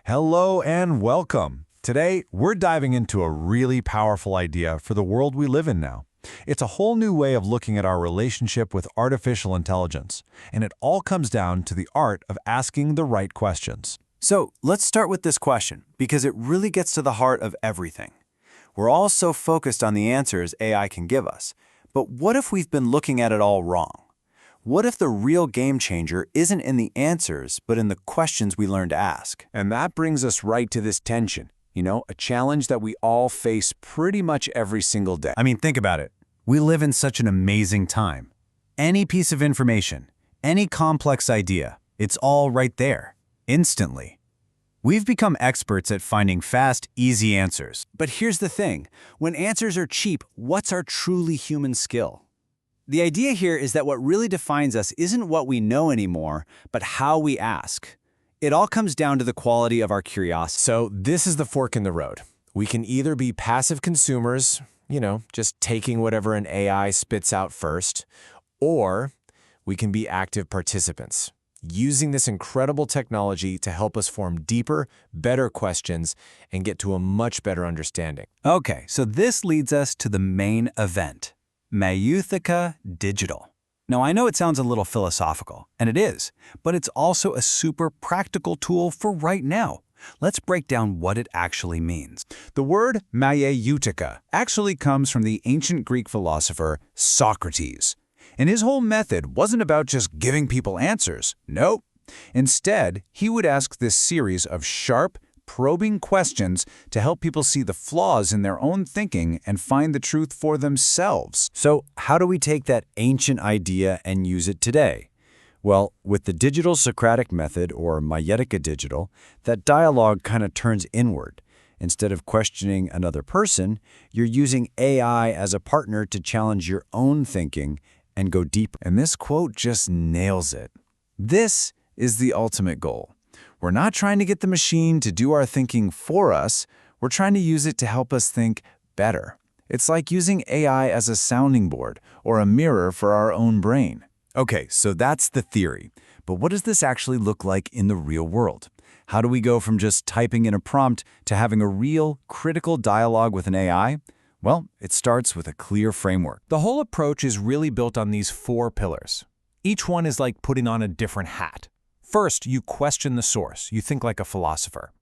Hello and welcome. Today, we're diving into a really powerful idea for the world we live in now. It's a whole new way of looking at our relationship with artificial intelligence, and it all comes down to the art of asking the right questions. So let's start with this question, because it really gets to the heart of everything. We're all so focused on the answers AI can give us, but what if we've been looking at it all wrong? What if the real game changer isn't in the answers, but in the questions we learn to ask? And that brings us right to this tension, a challenge that we all face pretty much every single day. I mean, think about it. We live in such an amazing time. Any piece of information, any complex idea, it's all right there, instantly. We've become experts at finding fast, easy answers. But here's the thing. When answers are cheap, what's our truly human skill? The idea here is that what really defines us isn't what we know anymore, but how we ask. It all comes down to the quality of our curiosity. So this is the fork in the road. We can either be passive consumers, just taking whatever an AI spits out first, or we can be active participants, using this incredible technology to help us form deeper, better questions and get to a much better understanding. Okay, so this leads us to the main event. Mayéutica Digital. Now, I know it sounds a little philosophical, and it is, but it's also a super practical tool for right now. Let's break down what it actually means. The word Mayéutica actually comes from the ancient Greek philosopher Socrates. And his whole method wasn't about just giving people answers. Nope. Instead, he would ask this series of sharp, probing questions to help people see the flaws in their own thinking and find the truth for themselves. So how do we take that ancient idea and use it today? Well, with the digital Socratic method, or Mayéutica Digital, that dialogue kind of turns inward. Instead of questioning another person, you're using AI as a partner to challenge your own thinking and go deeper. And this quote just nails it. This is the ultimate goal. We're not trying to get the machine to do our thinking for us. We're trying to use it to help us think better. It's like using AI as a sounding board or a mirror for our own brain. Okay, so that's the theory. But what does this actually look like in the real world? How do we go from just typing in a prompt to having a real, critical dialogue with an AI? Well, it starts with a clear framework. The whole approach is really built on these 4 pillars. Each one is like putting on a different hat. First, you question the source. You think like a philosopher.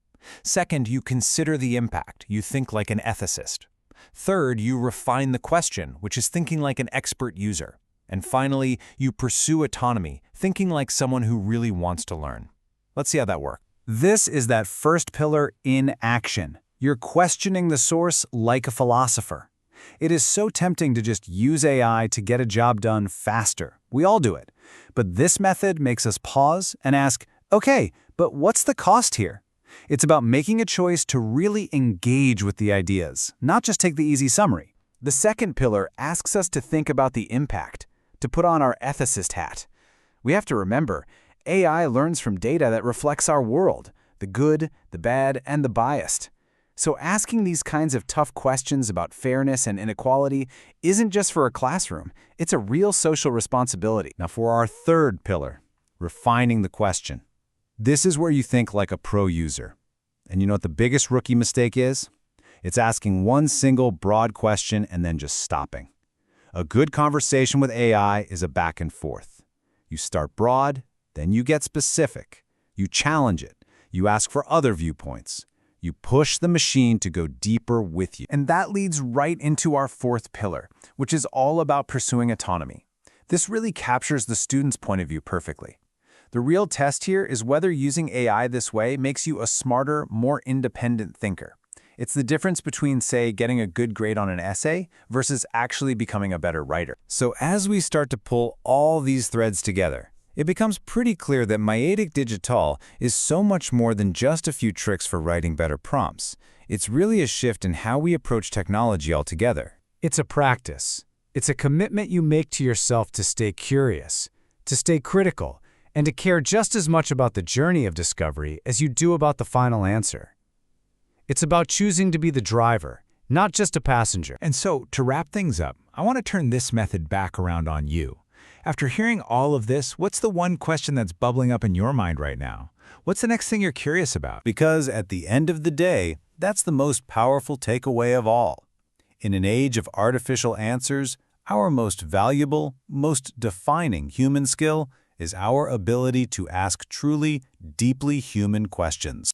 Second, you consider the impact. You think like an ethicist. Third, you refine the question, which is thinking like an expert user. And finally, you pursue autonomy, thinking like someone who really wants to learn. Let's see how that works. This is that first pillar in action. You're questioning the source like a philosopher. It is so tempting to just use AI to get a job done faster. We all do it. But this method makes us pause and ask, okay, but what's the cost here? It's about making a choice to really engage with the ideas, not just take the easy summary. The second pillar asks us to think about the impact, to put on our ethicist hat. We have to remember, AI learns from data that reflects our world, the good, the bad, and the biased. So asking these kinds of tough questions about fairness and inequality isn't just for a classroom, it's a real social responsibility. Now for our third pillar, refining the question. This is where you think like a pro user. And you know what the biggest rookie mistake is? It's asking one single broad question and then just stopping. A good conversation with AI is a back and forth. You start broad, then you get specific. You challenge it. You ask for other viewpoints. You push the machine to go deeper with you. And that leads right into our 4th pillar, which is all about pursuing autonomy. This really captures the student's point of view perfectly. The real test here is whether using AI this way makes you a smarter, more independent thinker. It's the difference between, say, getting a good grade on an essay versus actually becoming a better writer. So as we start to pull all these threads together, it becomes pretty clear that Mayéutica Digital is so much more than just a few tricks for writing better prompts. It's really a shift in how we approach technology altogether. It's a practice. It's a commitment you make to yourself to stay curious, to stay critical, and to care just as much about the journey of discovery as you do about the final answer. It's about choosing to be the driver, not just a passenger. And so, to wrap things up, I want to turn this method back around on you. After hearing all of this, what's the one question that's bubbling up in your mind right now? What's the next thing you're curious about? Because at the end of the day, that's the most powerful takeaway of all. In an age of artificial answers, our most valuable, most defining human skill is our ability to ask truly, deeply human questions.